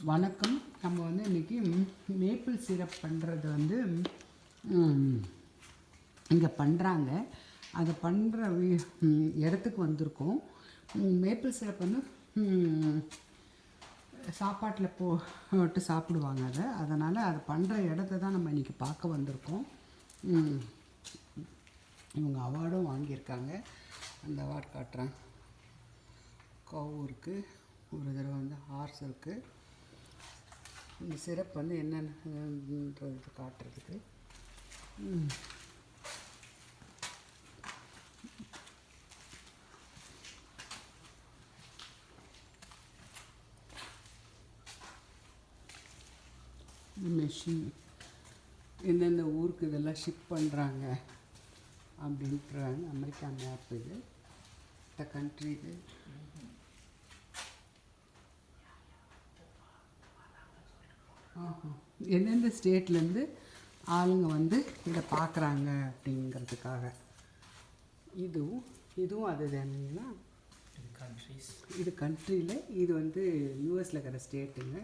வணக்கம். நம்ம வந்து இன்றைக்கி மேப்பிள் சிரப் பண்ணுறது வந்து இங்கே பண்ணுறாங்க. அதை பண்ணுற இடத்துக்கு வந்திருக்கோம். மேப்பிள் சிரப் வந்து சாப்பாட்டில் போட்டு சாப்பிடுவாங்க அதனால் அதை பண்ணுற இடத்த தான் நம்ம இன்றைக்கி பார்க்க வந்திருக்கோம். இவங்க அவார்டும் வாங்கியிருக்காங்க. அந்த அவார்டு காட்டுறேன். கவு இருக்குது, ஒரு தடவை வந்து ஹார்ஸ் இருக்குது. இந்த சிரப் வந்து என்னென்னன்றது காட்டுறதுக்கு மெஷின் எந்தெந்த ஊருக்கு இதெல்லாம் ஷிப் பண்ணுறாங்க அப்படின்றாங்க. அமெரிக்கா மேப் இது, இந்த கண்ட்ரி இது. எந்தெந்த ஸ்டேட்லேருந்து ஆளுங்க வந்து இதை பார்க்குறாங்க அப்படிங்கிறதுக்காக. இதுவும் அது தானுங்கன்னா இது கண்ட்ரியில், இது வந்து யூஎஸில் இருக்கிற ஸ்டேட்டுங்க.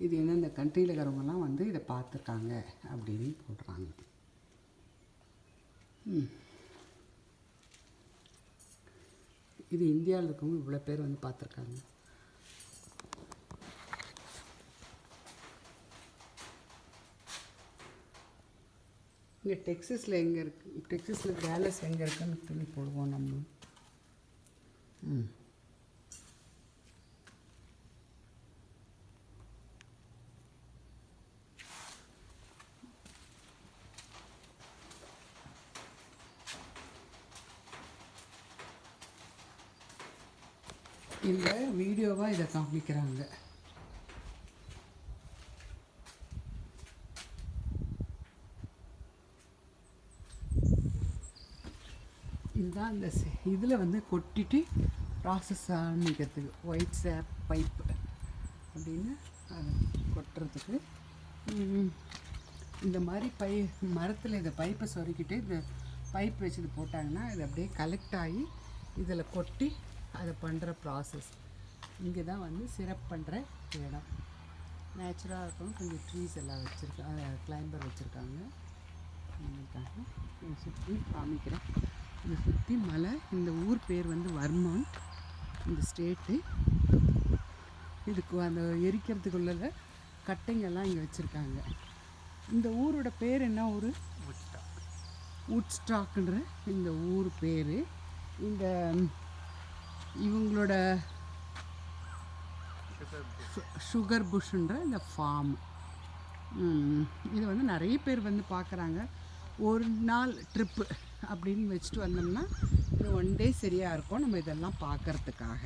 இது எந்தெந்த கண்ட்ரியில் இருக்கிறவங்கலாம் வந்து இதை பார்த்துருக்காங்க அப்படின்னு போடுறாங்க. இது இந்தியாவில் இருக்கவங்க இவ்வளோ பேர் வந்து பார்த்துருக்காங்க. இங்கே டெக்ஸஸில் எங்கே இருக்குது, டெக்ஸஸில் டேலஸ் எங்கே இருக்குன்னு சொல்லி போடுவோம் நம்ம. இந்த வீடியோவாக இதை காமிக்கிறாங்க. இதுதான் இந்த இதில் வந்து கொட்டிட்டு ப்ராசஸ் ஆரம்பிக்கிறதுக்கு ஒயிட் சேப் பைப்பு அப்படின்னு அதை கொட்டுறதுக்கு இந்த மாதிரி மரத்தில் இந்த பைப்பை சொருக்கிட்டு இந்த பைப் வச்சு இது போட்டாங்கன்னா இது அப்படியே கலெக்ட் ஆகி இதில் கொட்டி அதை பண்ணுற ப்ராசஸ். இங்கே தான் வந்து சிரப் பண்ணுற இடம். நேச்சுரலாக இருக்கணும். கொஞ்சம் ட்ரீஸ் எல்லாம் வச்சுருக்காங்க, கிளைம்பர் வச்சுருக்காங்க. சுற்றி காமிக்கிறேன். இதை சுற்றி மலை. இந்த ஊர் பேர் வந்து வர்மான், இந்த ஸ்டேட்டு. இதுக்கு அந்த எரிக்கிறதுக்குள்ள கட்டைங்கெல்லாம் இங்கே வச்சுருக்காங்க. இந்த ஊரோட பேர் என்ன ஊர்? உட்ஸ்டாக்ன்ற இந்த ஊர் பேர். இந்த இவங்களோட சுகர் புஷ்ன்ற இந்த ஃபார்ம். இது வந்து நிறைய பேர் வந்து பார்க்குறாங்க. ஒரு நாள் ட்ரிப்பு அப்படின்னு வச்சுட்டு வந்தோம்னா இது 1 டே சரியாக இருக்கும் நம்ம இதெல்லாம் பார்க்குறதுக்காக.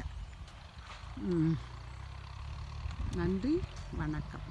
நன்றி, வணக்கம்.